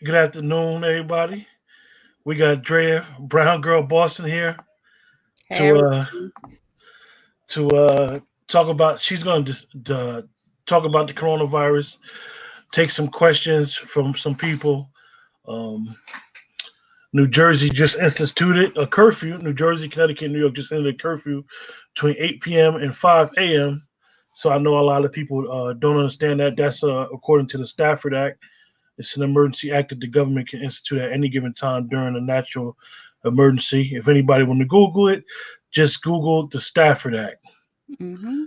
Good afternoon, everybody. We got Drea, Brown Girl Boston here Hey, to everyone. uh to talk about. She's going to talk about the coronavirus. Take some questions from some people. Um, New Jersey just instituted a curfew. New Jersey, Connecticut, New York just ended a curfew between 8 p.m. and 5 a.m. So I know a lot of people don't understand that. That's according to the Stafford Act. It's an emergency act that the government can institute at any given time during a natural emergency. If anybody want to Google it, just Google the Stafford Act. Mm-hmm.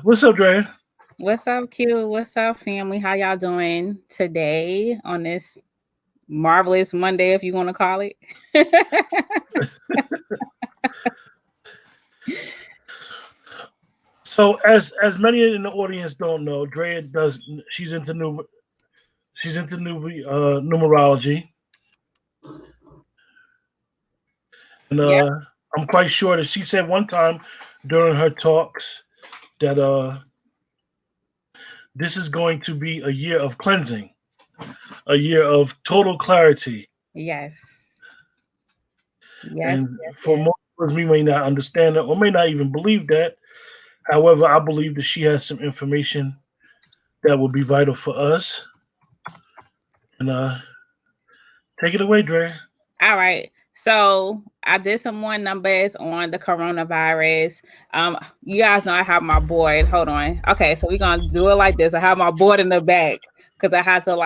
What's up, Dre? What's up, Q? What's up, family? How y'all doing today on this marvelous Monday, if you want to call it? So, as many in the audience don't know, Dre does. She's into numerology, and Yep. I'm quite sure that she said one time during her talks that this is going to be a year of cleansing, a year of total clarity. Yes. Yes. And Yes. for Yes. most of us, we may not understand that or may not even believe that. However, I believe that she has some information that will be vital for us. And take it away, Dre. All right. So I did some more numbers on the coronavirus. You guys know I have my board. Hold on. Okay, so we're gonna do it like this. I have my board in the back because I had to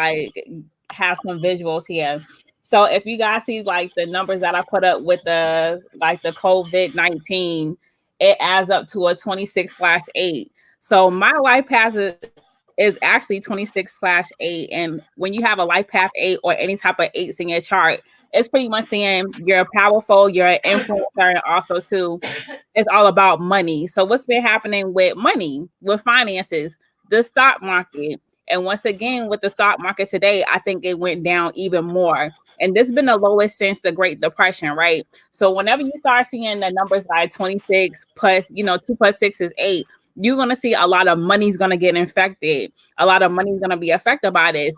have some visuals here. So if you guys see like the numbers that I put up with the COVID-19, it adds up to a 26/8. So my life path is actually 26/8. And when you have a life path 8 or any type of eights in your chart, it's pretty much saying you're powerful, you're an influencer, and also too, it's all about money. So what's been happening with money, with finances, the stock market, and once again with the stock market today, I think it went down even more. And this has been the lowest since the Great Depression, right? So whenever you start seeing the numbers like 26 plus, 2 plus 6 is 8, you're gonna see a lot of money's gonna get infected. A lot of money's gonna be affected by this.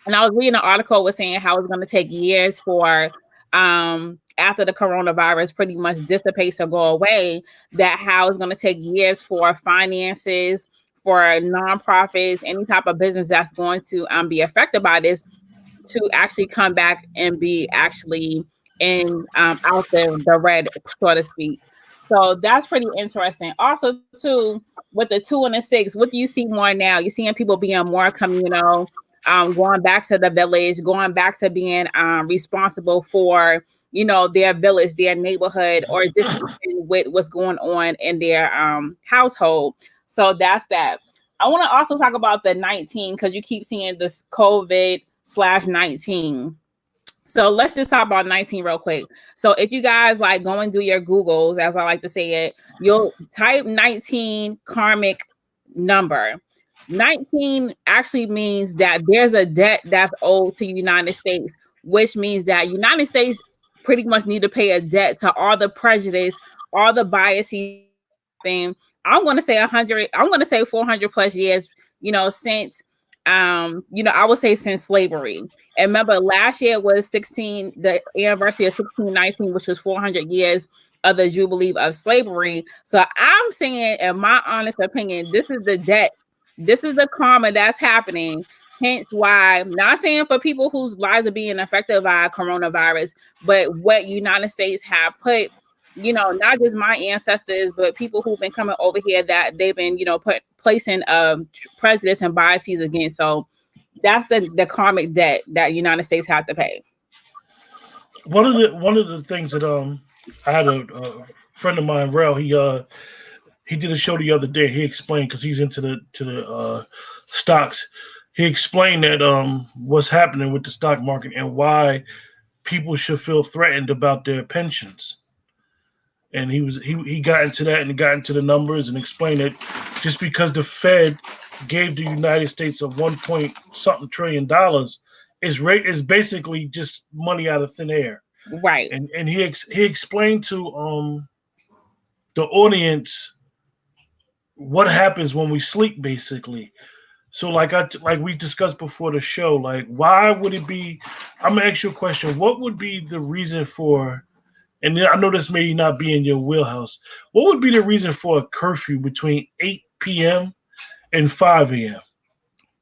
And I was reading an article was saying how it's going to take years for after the coronavirus pretty much dissipates or go away, that how it's going to take years for finances, for nonprofits, any type of business that's going to be affected by this to actually come back and be actually in out the red, so to speak. So that's pretty interesting. Also, too, with the 2 and the 6, what do you see more now? You're seeing people being more communal, going back to the village, going back to being responsible for their village, their neighborhood, or just even with what's going on in their household. So that's that. I want to also talk about the 19 because you keep seeing this COVID/19. So let's just talk about 19 real quick. So if you guys like go and do your Googles, as I like to say it, you'll type 19 karmic number. 19 actually means that there's a debt that's owed to the United States, which means that United States pretty much need to pay a debt to all the prejudice, all the biases happened. I'm going to say 100, I'm going to say 400 plus years, since I would say since slavery. And remember, last year was the anniversary of 1619, which was 400 years of the Jubilee of slavery. So I'm saying, in my honest opinion, this is the debt. This is the karma that's happening. Hence why, not saying for people whose lives are being affected by coronavirus, but what United States have put, not just my ancestors, but people who've been coming over here that they've been, placing prejudice and biases against. So that's the karmic debt that United States have to pay. One of the things that I had a friend of mine, Rel. He did a show the other day. He explained because he's into the stocks. He explained that what's happening with the stock market and why people should feel threatened about their pensions. And he got into that and got into the numbers and explained that just because the Fed gave the United States a 1 point something $1 trillion is basically just money out of thin air. Right. And he explained to the audience what happens when we sleep basically. So like we discussed before the show, like why would it be? I'm gonna ask you a question. What would be the reason for? And I know this may not be in your wheelhouse. What would be the reason for a curfew between 8 p.m. and 5 a.m.?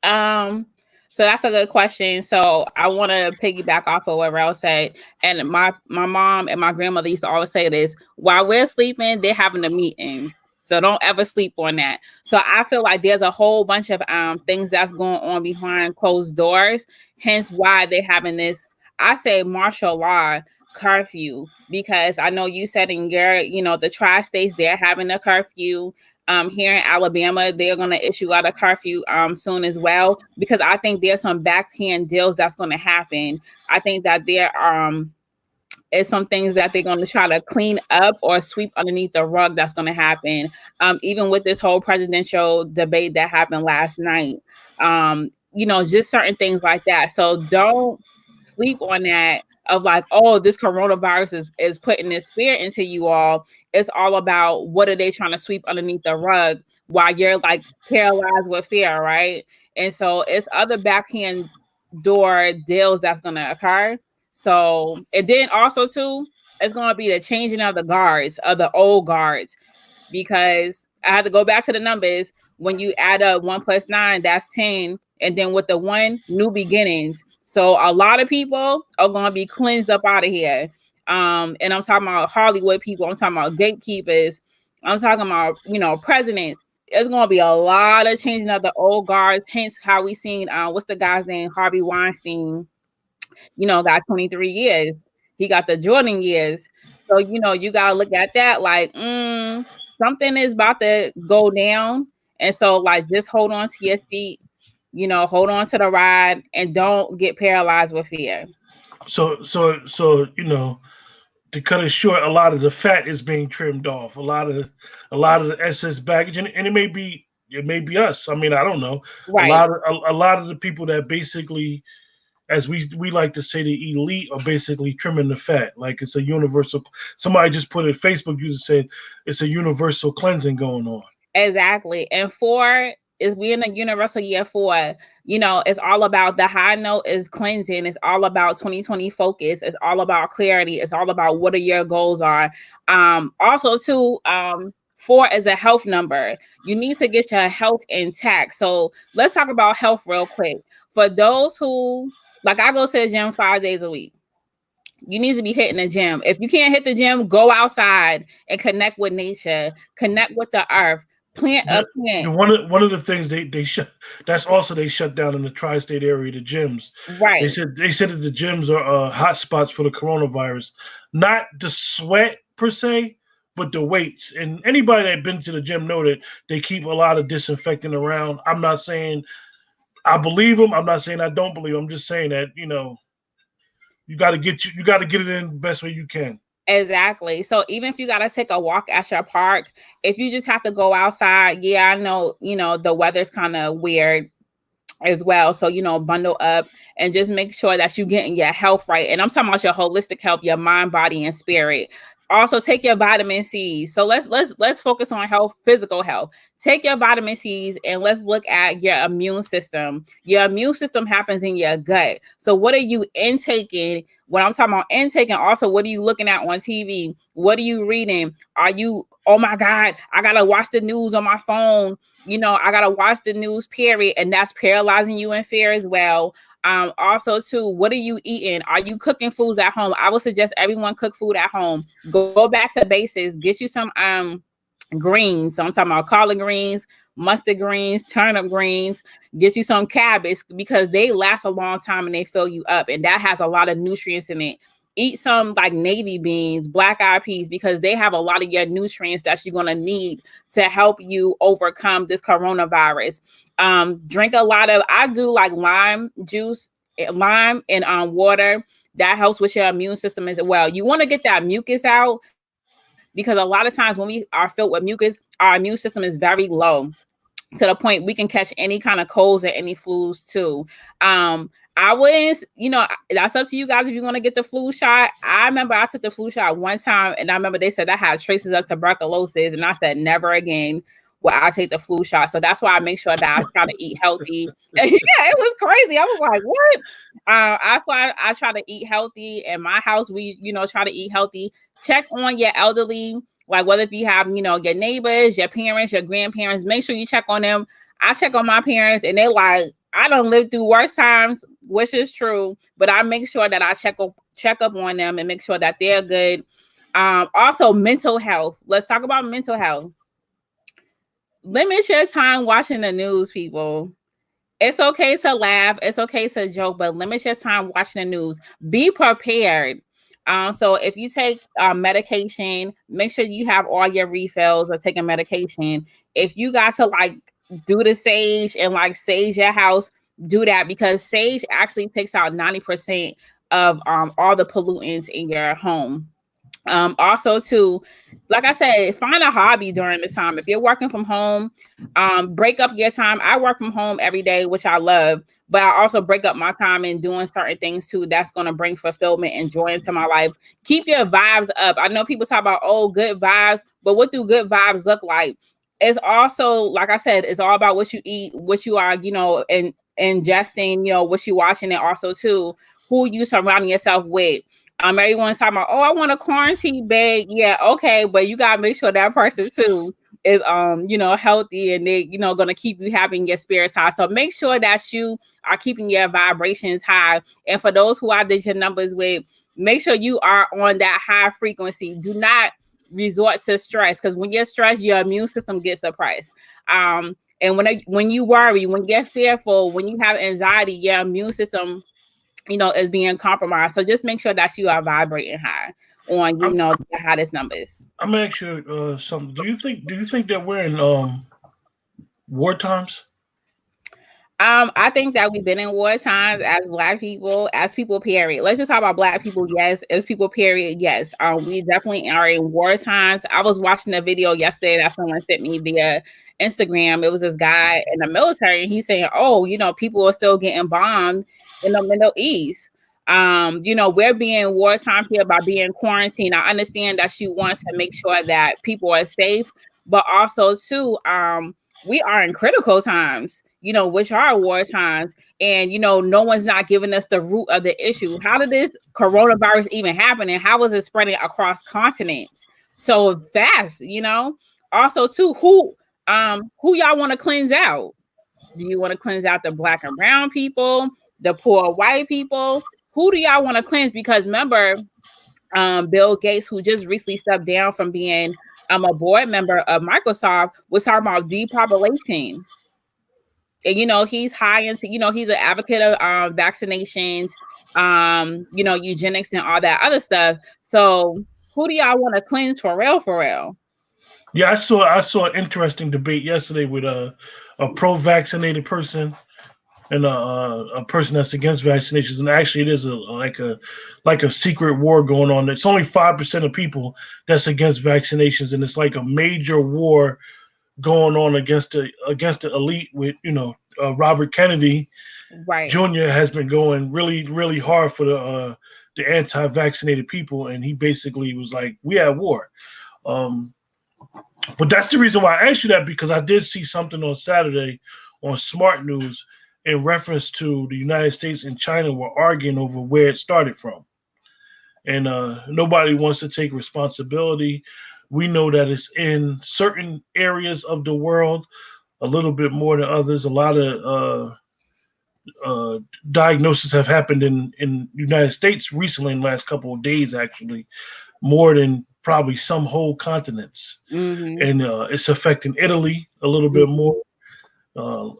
Um, so that's a good question. So I want to piggyback off of what Rel said. And my mom and my grandmother used to always say this: while we're sleeping, they're having a meeting. So don't ever sleep on that. So I feel like there's a whole bunch of things that's going on behind closed doors. Hence why they're having this, I say, martial law curfew, because I know you said in your, the tri-states, they're having a curfew. Here in Alabama, they're going to issue out a curfew soon as well, because I think there's some backhand deals that's going to happen. I think that there is some things that they're going to try to clean up or sweep underneath the rug that's going to happen. Even with this whole presidential debate that happened last night, just certain things like that. So don't sleep on that of like, oh, this coronavirus is putting this fear into you all. It's all about what are they trying to sweep underneath the rug while you're like paralyzed with fear, right? And so it's other backhand door deals that's going to occur. So and then also too, it's going to be the changing of the guards, of the old guards, because I had to go back to the numbers. When you add up 1 + 9, that's 10. And then with the one, new beginnings. So a lot of people are going to be cleansed up out of here. And I'm talking about Hollywood people. I'm talking about gatekeepers. I'm talking about, presidents. It's going to be a lot of changing of the old guards. Hence how we seen, what's the guy's name? Harvey Weinstein, got 23 years. He got the Jordan years. So, you got to look at that like, something is about to go down. And so, like, just hold on to your seat, hold on to the ride and don't get paralyzed with fear. So to cut it short, a lot of the fat is being trimmed off. A lot of the excess baggage, and it may be us. I mean, I don't know. A Right. lot of a lot of the people that basically, as we like to say, the elite are basically trimming the fat. Like it's a universal. Somebody just put it. Facebook user said it's a universal cleansing going on. Exactly. And 4 is we in a universal year 4. It's all about the high note is cleansing. It's all about 2020 focus. It's all about clarity. It's all about what are your goals are. Also too, 4 is a health number. You need to get your health intact. So let's talk about health real quick. For those who, like, I go to the gym 5 days a week. You need to be hitting the gym. If you can't hit the gym, go outside and connect with nature, connect with the earth, plant a The plant. one of the things they shut, that's also they shut down in the tri-state area, the gyms. They Right. said they said that the gyms are hot spots for the coronavirus, not the sweat per se, but the weights. And anybody that been to the gym know that they keep a lot of disinfectant around. I'm not saying I believe them. I'm not saying I don't believe 'em. I'm just saying that you got to get it in the best way you can. Exactly. So even if you got to take a walk at your park, if you just have to go outside, yeah, I know, the weather's kind of weird as well. So, bundle up and just make sure that you're getting your health right. And I'm talking about your holistic health, your mind, body, and spirit. Also take your vitamin C's. So let's focus on health, physical health. Take your vitamin C's and let's look at your immune system. Your immune system happens in your gut. So what are you intaking? When I'm talking about intaking, also what are you looking at on TV? What are you reading? Are you, oh my God, I gotta watch the news on my phone. I gotta watch the news, period, and that's paralyzing you in fear as well. Also, too, what are you eating? Are you cooking foods at home? I would suggest everyone cook food at home. Go back to basics. Get you some greens. So I'm talking about collard greens, mustard greens, turnip greens. Get you some cabbage because they last a long time and they fill you up, and that has a lot of nutrients in it. Eat some like navy beans, black eyed peas, because they have a lot of your nutrients that you're going to need to help you overcome this coronavirus. Drink a lot of, I do like lime juice, lime and water. That helps with your immune system as well. You want to get that mucus out because a lot of times when we are filled with mucus, our immune system is very low to the point we can catch any kind of colds or any flus too. I wouldn't, that's up to you guys if you want to get the flu shot. I remember I took the flu shot one time and I remember they said I had traces of tuberculosis and I said never again. where I take the flu shot. So that's why I make sure that I try to eat healthy. Yeah, it was crazy. I was like, what? That's why I try to eat healthy. In my house, we, try to eat healthy. Check on your elderly, like whether if you have, your neighbors, your parents, your grandparents, make sure you check on them. I check on my parents and they're like, I don't live through worse times, which is true, but I make sure that I check up on them and make sure that they're good. Also mental health. Let's talk about mental health. Limit your time watching the news, people. It's okay to laugh. It's okay to joke, but limit your time watching the news. Be prepared. So if you take medication, make sure you have all your refills or taking medication. If you got to do the sage and sage your house, do that, because sage actually takes out 90% of all the pollutants in your home. Also too, like I said, find a hobby during this time. If you're working from home, break up your time. I work from home every day, which I love, but I also break up my time in doing certain things too that's going to bring fulfillment and joy into my life. Keep your vibes up. I know people talk about, oh, good vibes, but what do good vibes look like? It's also, like I said, it's all about what you eat, what you are, ingesting, what you watching, and also too, who you surrounding yourself with. Everyone's talking about, oh, I want a quarantine bag. Yeah, okay, but you gotta make sure that person too is healthy, and they, gonna keep you having your spirits high. So make sure that you are keeping your vibrations high. And for those who I did your numbers with, make sure you are on that high frequency. Do not resort to stress, because when you're stressed, your immune system gets suppressed. And when you worry, when you're fearful, when you have anxiety, your immune system is being compromised. So just make sure that you are vibrating high on, I'm, the hottest numbers. I'm gonna ask you something. Do you think that we're in war times? I think that we've been in war times as Black people, as people, period. Let's just talk about Black people, yes. As people, period, yes. We definitely are in war times. I was watching a video yesterday that someone sent me via Instagram. It was this guy in the military, and he's saying, oh, people are still getting bombed in the Middle East. We're being wartime here by being quarantined. I understand that you want to make sure that people are safe, but also too, we are in critical times, which are war times. And, no one's not giving us the root of the issue. How did this coronavirus even happen? And how was it spreading across continents so fast, Also, too, who y'all want to cleanse out? Do you want to cleanse out the Black and brown people, the poor white people? Who do y'all want to cleanse? Because remember, Bill Gates, who just recently stepped down from being a board member of Microsoft, was talking about depopulation. And he's high into, he's an advocate of vaccinations, eugenics and all that other stuff. So who do y'all want to cleanse for real, for real? Yeah, I saw an interesting debate yesterday with a pro-vaccinated person and a person that's against vaccinations. And actually, it is like a secret war going on. It's only 5% of people that's against vaccinations, and it's like a major war going on against the elite. With Robert Kennedy Right. Jr. has been going really really hard for the anti-vaccinated people, and he basically was like, "We at war." Um, but that's the reason why I asked you that, because I did see something on Saturday on Smart News in reference to the United States and China were arguing over where it started from, and nobody wants to take responsibility. We know that it's in certain areas of the world a little bit more than others. A lot of diagnoses have happened in the United States recently, in the last couple of days, actually, more than probably some whole continents. Mm-hmm. And it's affecting Italy a little bit more. Uh,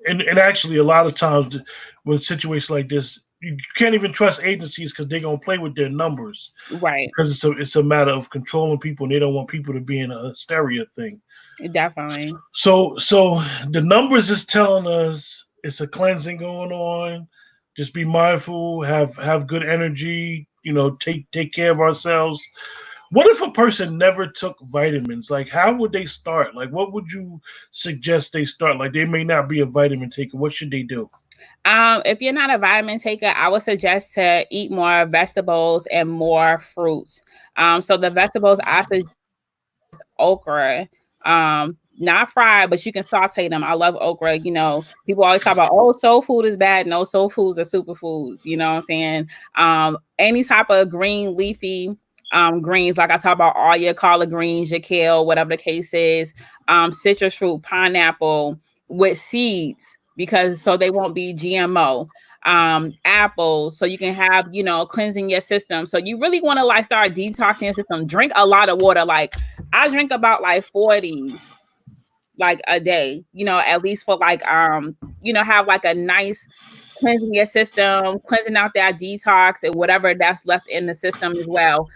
and actually, a lot of times with situations like this, you can't even trust agencies because they're gonna play with their numbers, Right. because it's a matter of controlling people, and they don't want people to be in a hysteria thing. Definitely. So the numbers is telling us it's a cleansing going on. Just be mindful, have good energy, take care of ourselves. What if a person never took vitamins? Like, how would they start? Like, what would you suggest they start? Like, they may not be a vitamin taker. What should they do? If you're not a vitamin taker, I would suggest to eat more vegetables and more fruits. So the vegetables I suggest okra, not fried, but you can saute them. I love okra. You know, people always talk about, oh, soul food is bad. No, soul foods are superfoods. You know what I'm saying? Any type of green leafy greens, like I talk about all your collard greens, your kale, whatever the case is, citrus fruit, pineapple with seeds, because so they won't be GMO. Apples, so you can have, you know, cleansing your system. So you really want to like start detoxing your system. Drink a lot of water. Like I drink about like 40s like a day, you know, at least for like you know, have like a nice cleansing your system, cleansing out that detox and whatever that's left in the system as well.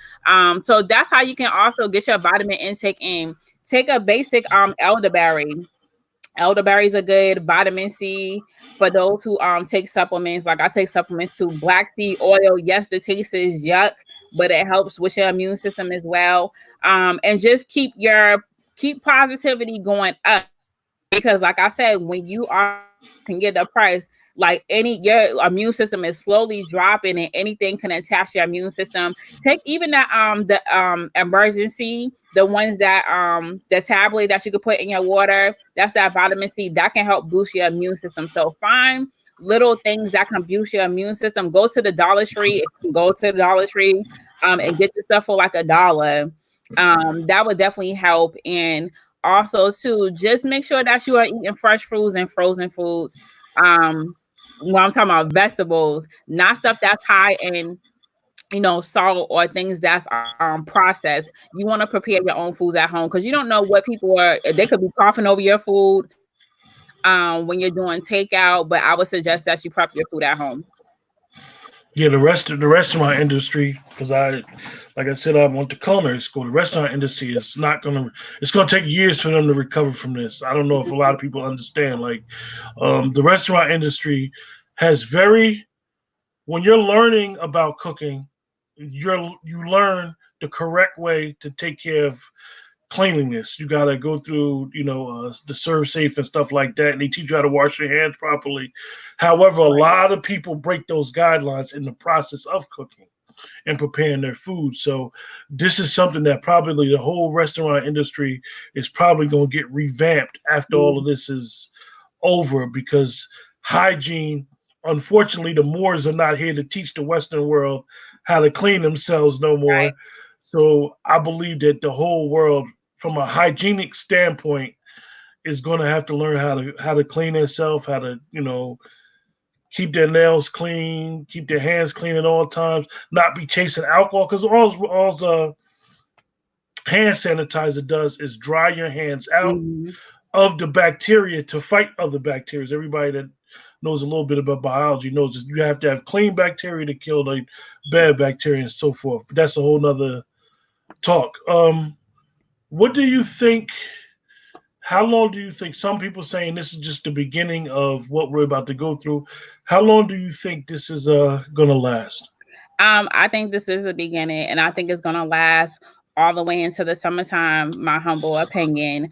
So that's how you can also get your vitamin intake in. Take a basic elderberry. Elderberry is a good vitamin C for those who take supplements. Like I take supplements too. Black seed oil, yes, the taste is yuck, but it helps with your immune system as well. And just keep positivity going up, because like I said, when you are can get the price, like your immune system is slowly dropping and anything can attach your immune system. Take even the emergency, the ones that the tablet that you could put in your water, that's that vitamin C that can help boost your immune system. So find little things that can boost your immune system. Go to the Dollar Tree. Go to the Dollar Tree and get the stuff for like $1. That would definitely help. And also too, just make sure that you are eating fresh fruits and frozen foods. When I'm talking about vegetables, not stuff that's high in, you know, salt or things that's processed. You want to prepare your own foods at home, because you don't know what people are. They could be coughing over your food when you're doing takeout. But I would suggest that you prep your food at home. Yeah, the restaurant industry, because like I said, I went to culinary school. The restaurant industry is not gonna. It's gonna take years for them to recover from this. I don't know if a lot of people understand. Like, the restaurant industry has very. When you're learning about cooking, you learn the correct way to take care of cleanliness. You got to go through, the serve safe and stuff like that, and they teach you how to wash your hands properly. However, a lot of people break those guidelines in the process of cooking and preparing their food. So this is something that probably the whole restaurant industry is probably going to get revamped after all of this is over, because hygiene, unfortunately, the Moors are not here to teach the Western world how to clean themselves no Right. more. So I believe that the whole world, from a hygienic standpoint, is going to have to learn how to clean themselves, how to keep their nails clean, keep their hands clean at all times, not be chasing alcohol, because all hand sanitizer does is dry your hands out Mhm. of the bacteria to fight other bacteria. Everybody that knows a little bit about biology knows that you have to have clean bacteria to kill the bad bacteria and so forth. But that's a whole nother talk. What do you think? How long do you think? Some people saying this is just the beginning of what we're about to go through. How long do you think this is gonna last? I think this is the beginning, and I think it's gonna last all the way into the summertime. My humble opinion,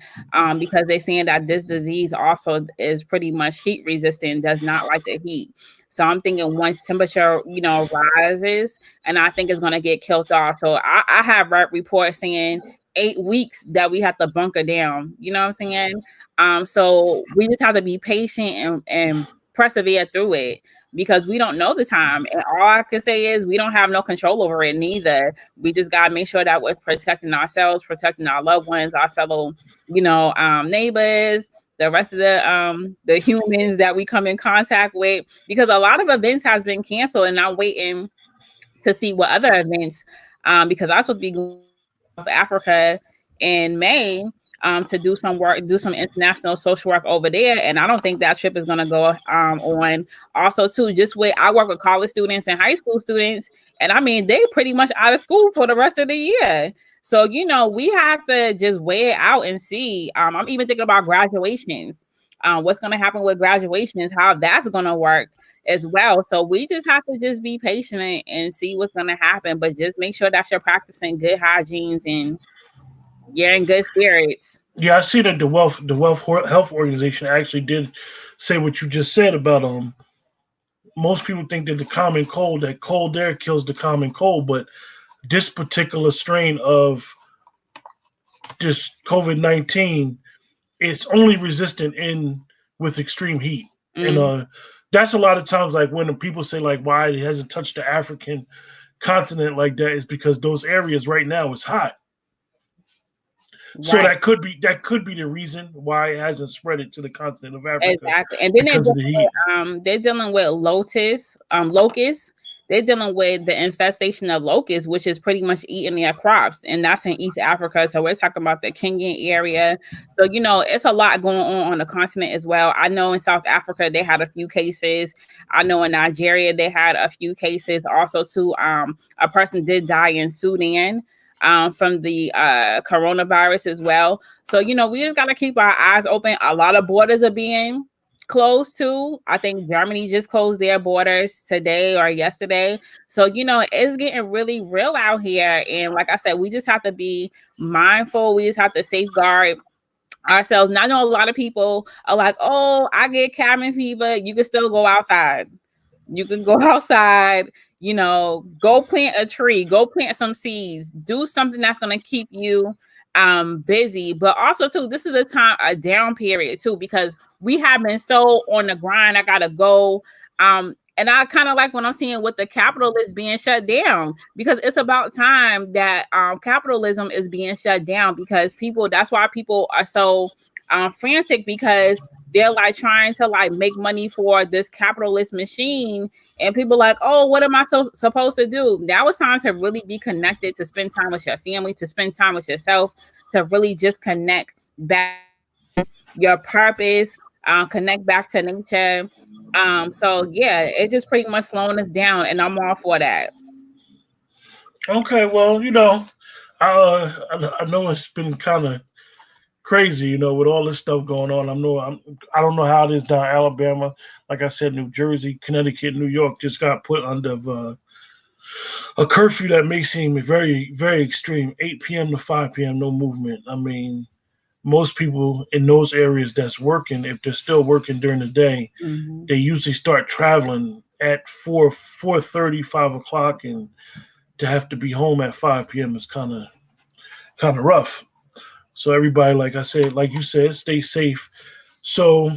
because they're saying that this disease also is pretty much heat resistant, does not like the heat. So I'm thinking once temperature, rises, and I think it's gonna get killed off. So I have read reports saying 8 weeks that we have to bunker down. You know what I'm saying? So we just have to be patient and persevere through it, because we don't know the time. And all I can say is we don't have no control over it neither. We just gotta make sure that we're protecting ourselves, protecting our loved ones, our fellow, neighbors, the rest of the humans that we come in contact with. Because a lot of events has been canceled, and I'm waiting to see what other events, because I'm supposed to be going to South Africa in May, to do some work, do some international social work over there. And I don't think that trip is going to go on. Also, too, just with I work with college students and high school students, and I mean, they pretty much out of school for the rest of the year. So, we have to just weigh it out and see. I'm even thinking about graduations. What's going to happen with graduations, how that's going to work as well. So we just have to just be patient and see what's going to happen. But just make sure that you're practicing good hygienes and you're in good spirits. Yeah, I see that the Wealth Health Organization actually did say what you just said about most people think that the common cold, that cold air kills the common cold, but this particular strain of this COVID-19 it's only resistant in with extreme heat. And Mm, that's a lot of times like when people say like why it hasn't touched the African continent like that is because those areas right now is hot. So right. that could be the reason why it hasn't spread it to the continent of Africa Exactly. And then because of the heat. they're dealing with locusts. They're dealing with the infestation of locusts, which is pretty much eating their crops, and that's in East Africa. So we're talking about the Kenyan area. So it's a lot going on the continent as well. I know in South Africa they had a few cases. I know in Nigeria they had a few cases. Also, too, a person did die in Sudan from the coronavirus as well. So, we just got to keep our eyes open. A lot of borders are being closed too. I think Germany just closed their borders today or yesterday. So, it's getting really real out here. And like I said, we just have to be mindful. We just have to safeguard ourselves. And I know a lot of people are like, oh, I get cabin fever. You can still go outside. You can go outside, go plant a tree, go plant some seeds, do something that's going to keep you busy. But also too, this is a down period too, because we have been so on the grind. I gotta go. And I kind of like when I'm seeing with the capitalists being shut down, because it's about time that capitalism is being shut down, because that's why people are so frantic, because they're like trying to like make money for this capitalist machine, and people like, oh, what am I supposed to do? Now it's time to really be connected, to spend time with your family, to spend time with yourself, to really just connect back your purpose, connect back to nature. So yeah, it's just pretty much slowing us down, and I'm all for that. Okay, well, I know it's been kind of crazy, with all this stuff going on. I don't know how it is down in Alabama. Like I said, New Jersey, Connecticut, New York just got put under a curfew that may seem very, very extreme. 8 p.m. to 5 p.m. No movement. I mean, most people in those areas that's working, if they're still working during the day, Hmm. they usually start traveling at 4:30, 5 o'clock, and to have to be home at 5 p.m. is kind of rough. So everybody, like I said, like you said, stay safe. So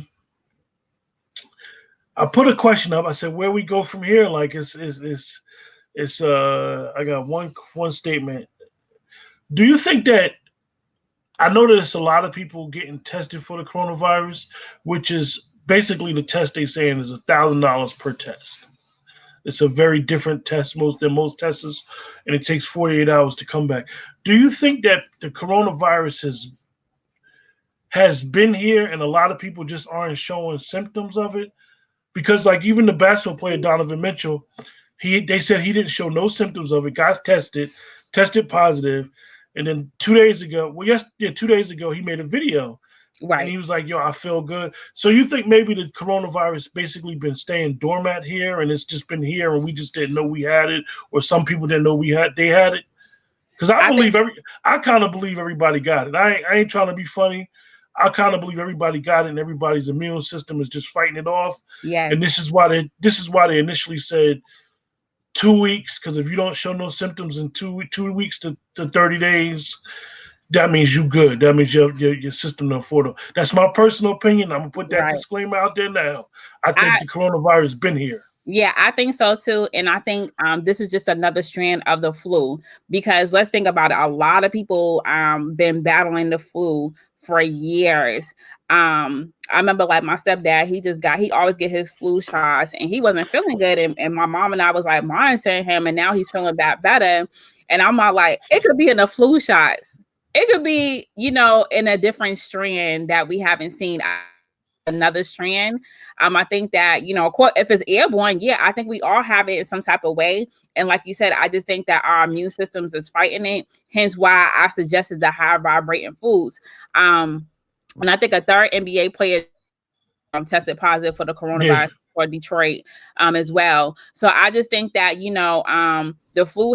I put a question up. I said, where we go from here? Like it's I got one statement. Do you think that I know that it's a lot of people getting tested for the coronavirus, which is basically the test they saying is $1,000 per test. It's a very different test than most tests, and it takes 48 hours to come back. Do you think that the coronavirus has been here and a lot of people just aren't showing symptoms of it? Because like even the basketball player Donovan Mitchell, they said he didn't show no symptoms of it. Got tested positive, and then 2 days ago, well, yes, yeah, 2 days ago, he made a video and Right. he was like, "Yo, I feel good." So you think maybe the coronavirus basically been staying dormant here, and it's just been here, and we just didn't know we had it, or some people didn't know they had it? Because I think I kind of believe everybody got it. I ain't trying to be funny. I kind of believe everybody got it, and everybody's immune system is just fighting it off. And yes. this is why they initially said 2 weeks, because if you don't show no symptoms in 2 weeks to 30 days, that means you good. That means your system don't afford it. That's my personal opinion. I'm gonna put that Right. disclaimer out there now. I think I the coronavirus been here. Yeah, I think so too. And I think this is just another strand of the flu, because let's think about it. A lot of people been battling the flu for years. I remember like my stepdad, he always get his flu shots, and he wasn't feeling good. And my mom and I was like monitoring him, and now he's feeling that better. And I'm not like, it could be in the flu shots. It could be, in a different strand that we haven't seen, another strand. I think that, of course, if it's airborne, yeah, I think we all have it in some type of way. And like you said, I just think that our immune systems is fighting it. Hence why I suggested the high vibrating foods. And I think a third NBA player tested positive for the Yeah, coronavirus for Detroit as well. So I just think that, the flu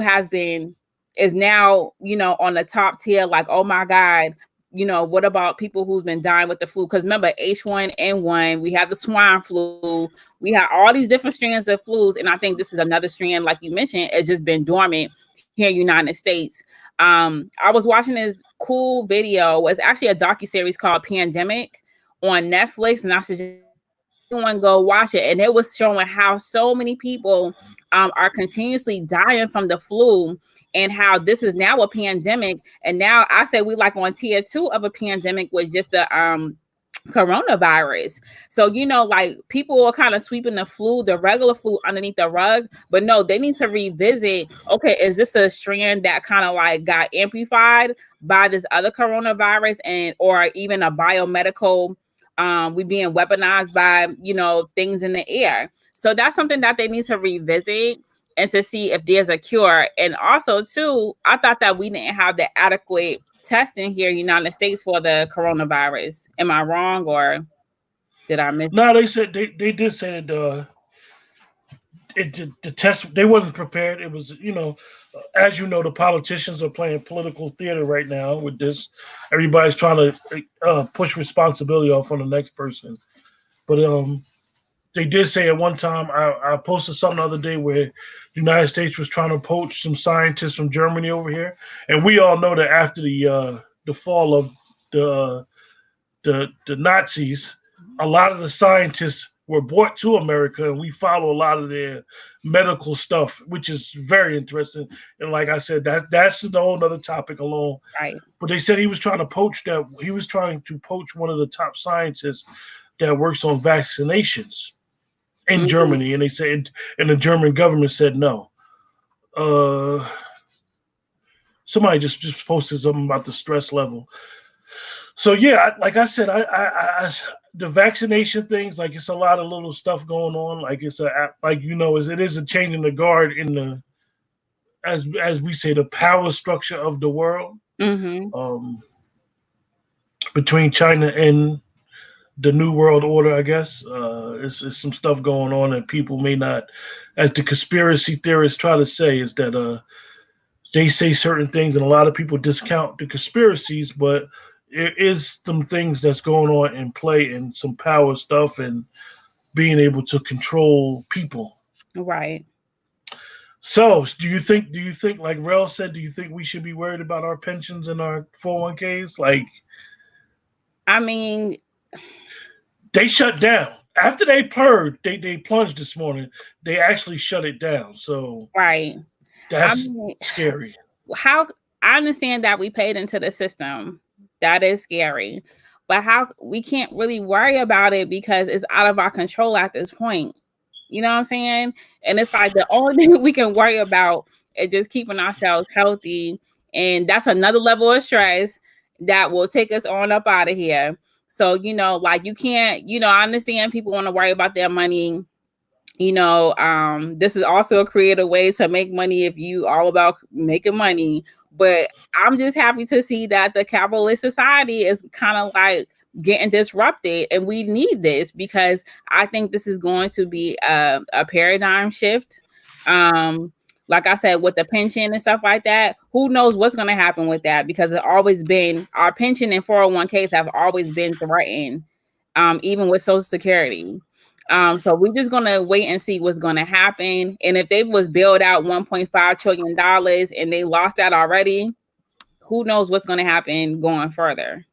is now, on the top tier, like, oh my God, what about people who's been dying with the flu? Because remember, H1N1, we have the swine flu, we have all these different strands of flus. And I think this is another strand, like you mentioned, it's just been dormant here in the United States. I was watching this cool video. It's actually a docuseries called Pandemic on Netflix, and I suggest everyone go watch it. And it was showing how so many people are continuously dying from the flu, and how this is now a pandemic. And now I say we like on tier 2 of a pandemic was just the coronavirus. So, like people are kind of sweeping the regular flu underneath the rug, but no, they need to revisit, okay, is this a strand that kind of like got amplified by this other coronavirus, and or even a biomedical we being weaponized by things in the air. So that's something that they need to revisit and to see if there's a cure. And also too, I thought that we didn't have the adequate testing here in the United States for the coronavirus. Am I wrong, or did I miss? No, they said they did say that the test, they wasn't prepared. It was, as you know, the politicians are playing political theater right now with this. Everybody's trying to push responsibility off on the next person. But they did say at one time, I posted something the other day where the United States was trying to poach some scientists from Germany over here, and we all know that after the fall of the Nazis, a lot of the scientists were brought to America, and we follow a lot of their medical stuff, which is very interesting. And like I said, that's a whole other topic alone. Right. But they said he was trying to poach one of the top scientists that works on vaccinations in Germany, and they said, and the German government said no. Somebody just posted something about the stress level. So yeah, like I said, I the vaccination things, like it's a lot of little stuff going on. Like it's it is a change in the guard in the, as we say, the power structure of the world, between China and the New World Order. I guess it's some stuff going on, and people may not, as the conspiracy theorists try to say, is that they say certain things, and a lot of people discount the conspiracies, but there is some things that's going on in play, and some power stuff, and being able to control people. Right. So do you think, like Rel said, do you think we should be worried about our pensions and our 401ks? Like, I mean, they shut down. After they plunged this morning, they actually shut it down. So right. That's scary. How I understand that we paid into the system. That is scary. But how we can't really worry about it because it's out of our control at this point. You know what I'm saying? And it's like the only thing we can worry about is just keeping ourselves healthy. And that's another level of stress that will take us on up out of here. So, like you can't, I understand people want to worry about their money. This is also a creative way to make money if you all about making money. But I'm just happy to see that the capitalist society is kind of like getting disrupted, and we need this because I think this is going to be a paradigm shift. Like I said, with the pension and stuff like that, who knows what's going to happen with that, because it's always been, our pension and 401ks have always been threatened, even with Social Security. So we're just gonna wait and see what's gonna happen. And if they was bailed out $1.5 trillion and they lost that already, who knows what's gonna happen going further.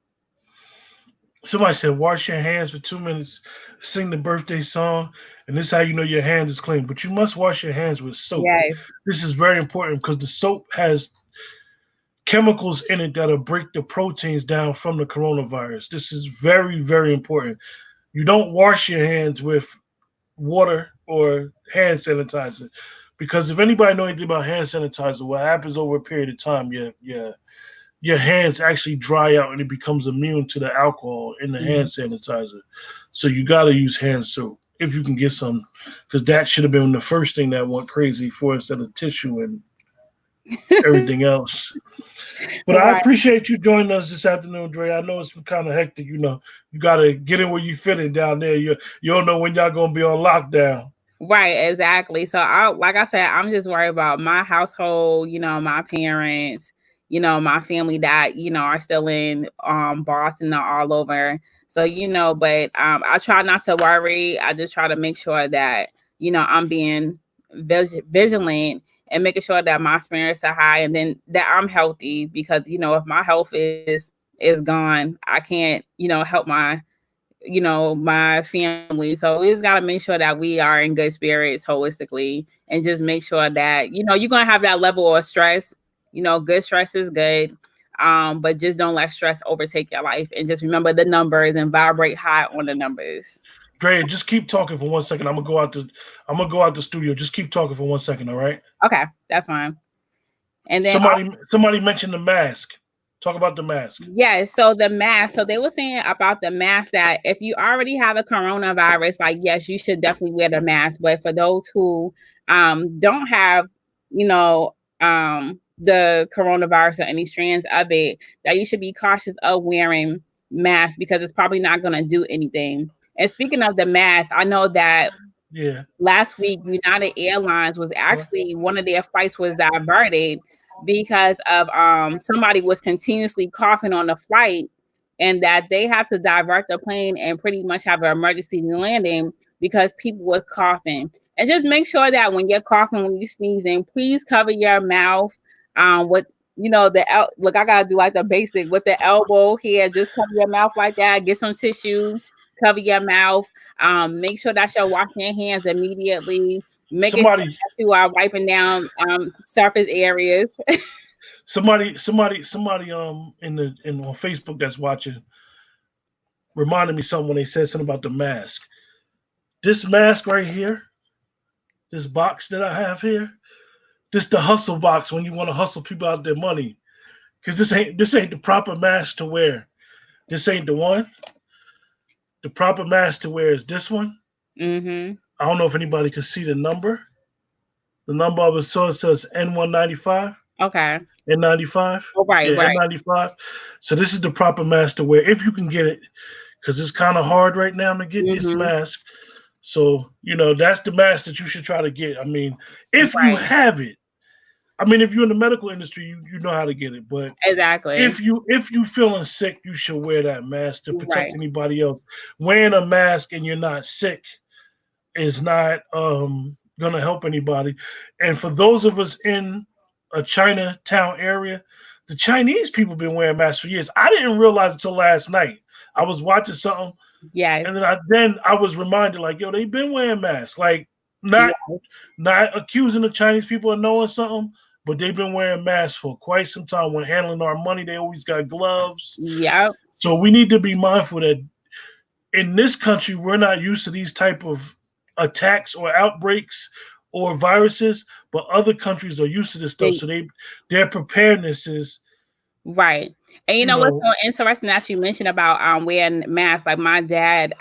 Somebody said, wash your hands for 2 minutes, sing the birthday song, and this is how you know your hands is clean. But you must wash your hands with soap. Yes. This is very important because the soap has chemicals in it that'll break the proteins down from the coronavirus. This is very, very important. You don't wash your hands with water or hand sanitizer, because if anybody knows anything about hand sanitizer, what happens over a period of time, your hands actually dry out and it becomes immune to the alcohol in the hand sanitizer. So you got to use hand soap if you can get some, because that should have been the first thing that went crazy for us, instead of tissue and everything else. But right. I appreciate you joining us this afternoon, Dre. I know it's been kind of hectic. You got to get in where you fit in down there. You don't know when y'all going to be on lockdown. Right, exactly. So, like I said, I'm just worried about my household, my parents, my family that, are still in Boston or all over. So, but I try not to worry. I just try to make sure that, I'm being vigilant and making sure that my spirits are high and then that I'm healthy, because if my health is gone, I can't help my family. So we just got to make sure that we are in good spirits holistically, and just make sure that you're going to have that level of stress. Good stress is good. But just don't let stress overtake your life, and just remember the numbers and vibrate high on the numbers. Dre, just keep talking for 1 second. I'm gonna go out the studio. Just keep talking for 1 second, all right? Okay, that's fine. And then Somebody mentioned the mask. Talk about the mask. yeah, so the mask. So they were saying about the mask that if you already have a coronavirus, like yes, you should definitely wear the mask. But for those who don't have, the coronavirus or any strands of it, that you should be cautious of wearing masks, because it's probably not going to do anything. And speaking of the mask, I know that Yeah. last week United Airlines was actually, one of their flights was diverted because of somebody was continuously coughing on the flight, and that they had to divert the plane and pretty much have an emergency landing because people was coughing. And just make sure that when you're coughing, when you're sneezing, please cover your mouth with look, I gotta do like the basic with the elbow here. Just cover your mouth like that. Get some tissue, cover your mouth. Make sure that you're washing your hands immediately. Making sure Somebody, that you are wiping down surface areas. somebody in on Facebook that's watching reminded me something when they said something about the mask. This mask right here, this box that I have here, this the hustle box when you want to hustle people out their money. Cause this ain't the proper mask to wear. This ain't the one. The proper mask to wear is this one. Mm-hmm. I don't know if anybody can see the number. The number of it, so it says N195. Okay. N95. Oh, right, Yeah, right. N95. So this is the proper mask to wear if you can get it, because it's kind of hard right now to get this Mm-hmm. mask. So that's the mask that you should try to get. I mean, if you Right. have it. I mean, if you're in the medical industry, you know how to get it. But Exactly. if you feeling sick, you should wear that mask to Right. protect anybody else. Wearing a mask and you're not sick is not gonna help anybody. And for those of us in a Chinatown area, the Chinese people been wearing masks for years. I didn't realize until last night. I was watching something, and Yes. then I was reminded, like, yo, they've been wearing masks. Like, not Yes. not accusing the Chinese people of knowing something, but they've been wearing masks for quite some time. When handling our money, they always got gloves. Yep. So we need to be mindful that in this country, we're not used to these type of attacks or outbreaks or viruses, but other countries are used to this stuff. They, So their preparedness is, right. And you what's know, so interesting that you mentioned about wearing masks? Like my dad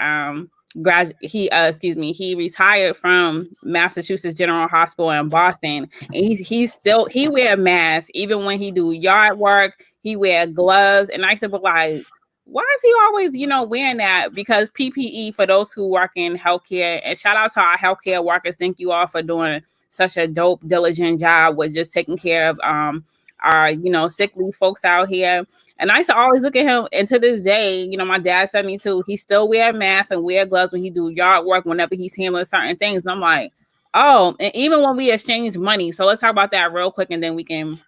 he retired from Massachusetts General Hospital in Boston, and he wear masks even when he do yard work. He wear gloves, and I used to be like, why is he always wearing that? Because PPE, for those who work in healthcare, and shout out to our healthcare workers, thank you all for doing such a dope, diligent job with just taking care of our sickly folks out here. And I used to always look at him, and to this day, my dad said me too, he still wear masks and wear gloves when he do yard work, whenever he's handling certain things. And I'm like, oh, and even when we exchange money. So let's talk about that real quick, and then we can,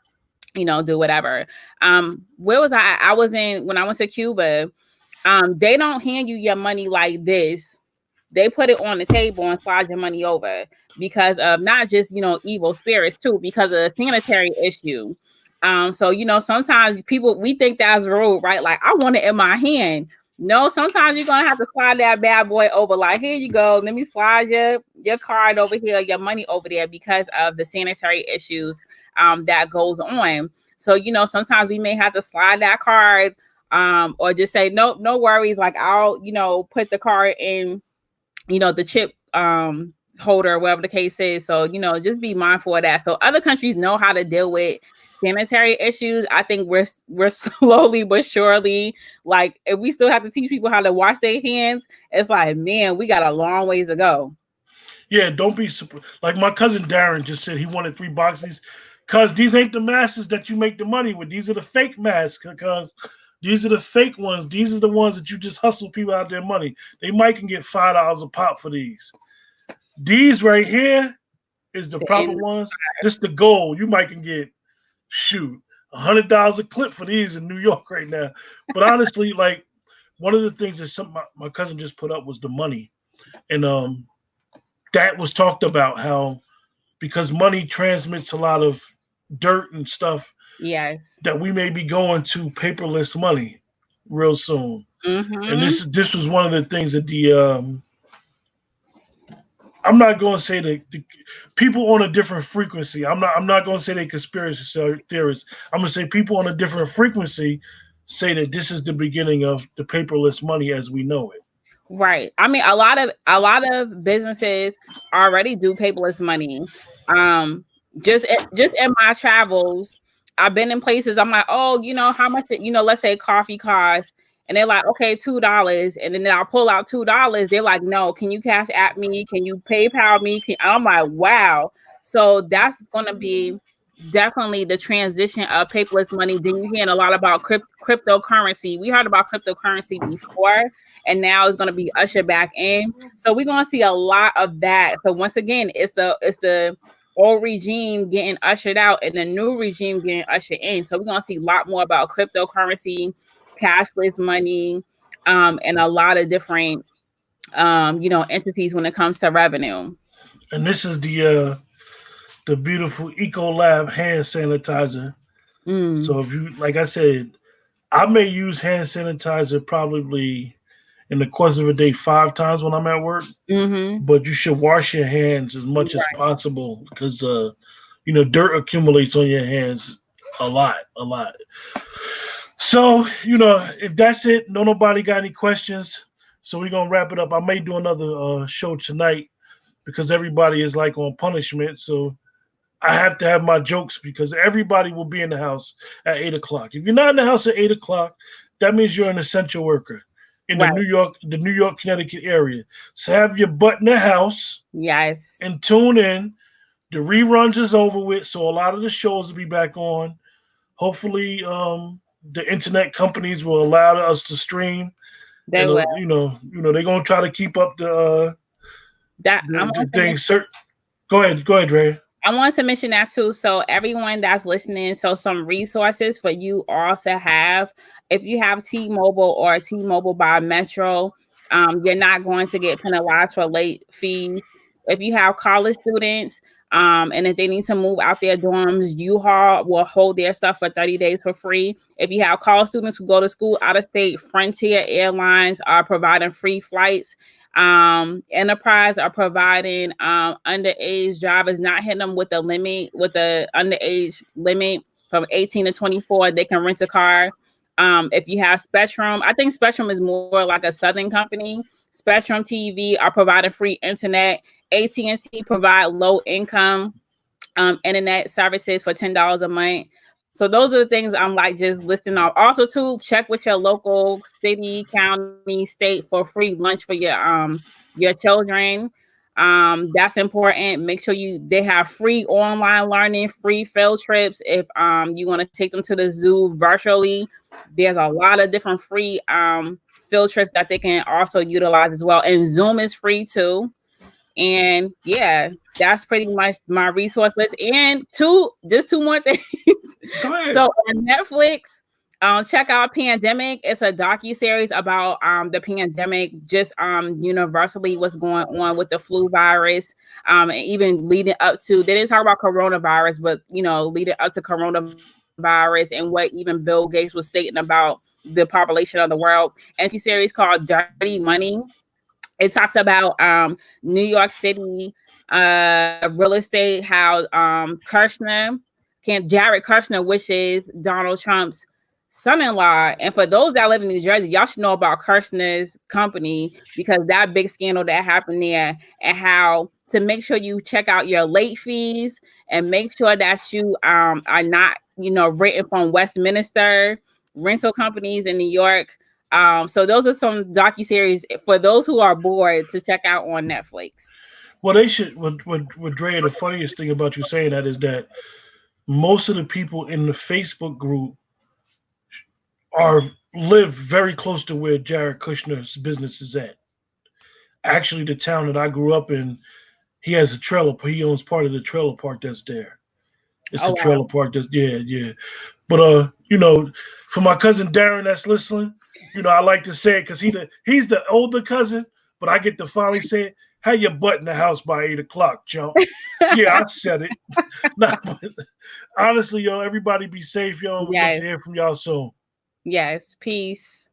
do whatever. Where was I? I was when I went to Cuba. They don't hand you your money like this. They put it on the table and slide your money over, because of not just evil spirits too, because of the sanitary issue. So sometimes we think that's rude, right? Like, I want it in my hand. No, sometimes you're gonna have to slide that bad boy over. Like, here you go. Let me slide your card over here, your money over there, because of the sanitary issues that goes on. So sometimes we may have to slide that card, or just say nope, no worries. Like, I'll put the card in the chip holder, whatever the case is. So, just be mindful of that. So other countries know how to deal with sanitary issues. I think we're slowly but surely, like, if we still have to teach people how to wash their hands, it's like, man, we got a long ways to go. yeah, don't be surprised. Like my cousin Darren just said he wanted 3 boxes, because these ain't the masks that you make the money with. These are the fake masks, because these are the fake ones. These are the ones that you just hustle people out their money. They might can get $5 a pop for these. These right here is the The proper end. ones. Just the gold, you might can get shoot $100 a clip for these in New York right now. But honestly, like one of the things that my cousin just put up was the money, and that was talked about how because money transmits a lot of dirt and stuff Yes. that we may be going to paperless money real soon. And Mm-hmm. this was one of the things that the I'm not going to say the people on a different frequency. I'm not going to say they conspiracy theorists. I'm going to say people on a different frequency say that this is the beginning of the paperless money as we know it. Right. I mean, a lot of businesses already do paperless money. Um, just in my travels, I've been in places. I'm like, oh, how much? Let's say coffee costs, and they're like, okay, $2, and then I'll pull out $2. They're like, no, can you cash at me? Can you PayPal me? I'm like, wow. So that's gonna be definitely the transition of paperless money. Then you're hearing a lot about cryptocurrency. We heard about cryptocurrency before, and now it's going to be ushered back in. So we're going to see a lot of that. So once again, it's the old regime getting ushered out and the new regime getting ushered in. So we're going to see a lot more about cryptocurrency, cashless money, and a lot of different entities when it comes to revenue. And this is the beautiful Eco Lab hand sanitizer. Mm, So if you like I said, I may use hand sanitizer probably in the course of a day 5 times when I'm at work, mm-hmm. but you should wash your hands as much as possible because dirt accumulates on your hands a lot. So if that's it, nobody got any questions. So we're gonna wrap it up. I may do another show tonight because everybody is like on punishment. So I have to have my jokes because everybody will be in the house at 8 o'clock. If you're not in the house at 8 o'clock, that means you're an essential worker in Right. The New York, Connecticut area. So have your butt in the house Yes. and tune in. The reruns is over with, so a lot of the shows will be back on. Hopefully, the internet companies will allow us to stream, They and will. they're gonna try to keep up That I'm the on things. Go ahead, Dre. I want to mention that too. So everyone that's listening, so some resources for you all to have. If you have T-Mobile or T-Mobile by Metro, you're not going to get penalized for late fees. If you have college students, and if they need to move out their dorms, U-Haul will hold their stuff for 30 days for free. If you have college students who go to school out of state, Frontier Airlines are providing free flights. Enterprise are providing underage drivers, not hitting them with the underage limit from 18 to 24. They can rent a car. If you have Spectrum, I think Spectrum is more like a Southern company. Spectrum TV are providing free internet. AT&T provide low income internet services for $10 a month. So those are the things I'm like just listing off. Also, too, check with your local city, county, state for free lunch for your children. That's important. Make sure they have free online learning, free field trips. If you want to take them to the zoo virtually, there's a lot of different free field trips that they can also utilize as well. And Zoom is free too. And yeah, that's pretty much my resource list. And two more things. Go ahead. So on Netflix, check out Pandemic. It's a docu-series about the pandemic, just universally what's going on with the flu virus. And even leading up to, they didn't talk about coronavirus, but leading up to coronavirus and what even Bill Gates was stating about the population of the world. And series called Dirty Money. It talks about New York City real estate, how Jared Kushner, which is Donald Trump's son-in-law. And for those that live in New Jersey, y'all should know about Kushner's company because that big scandal that happened there, and how to make sure you check out your late fees and make sure that you are not renting from Westminster rental companies in New York. So those are some docuseries for those who are bored to check out on Netflix. Well, they should. With Dre, the funniest thing about you saying that is that most of the people in the Facebook group are live very close to where Jared Kushner's business is at. Actually, the town that I grew up in, He has a trailer. He owns part of the trailer park that's there. It's Oh a wow. trailer park that's yeah. But for my cousin Darren that's listening, I like to say it because he's the older cousin, but I get to finally say it. Have your butt in the house by 8 o'clock, chump. Yeah, I said it. Nah, but honestly, everybody be safe, yo. And we look to Yes. hear from y'all soon. Yes. Peace.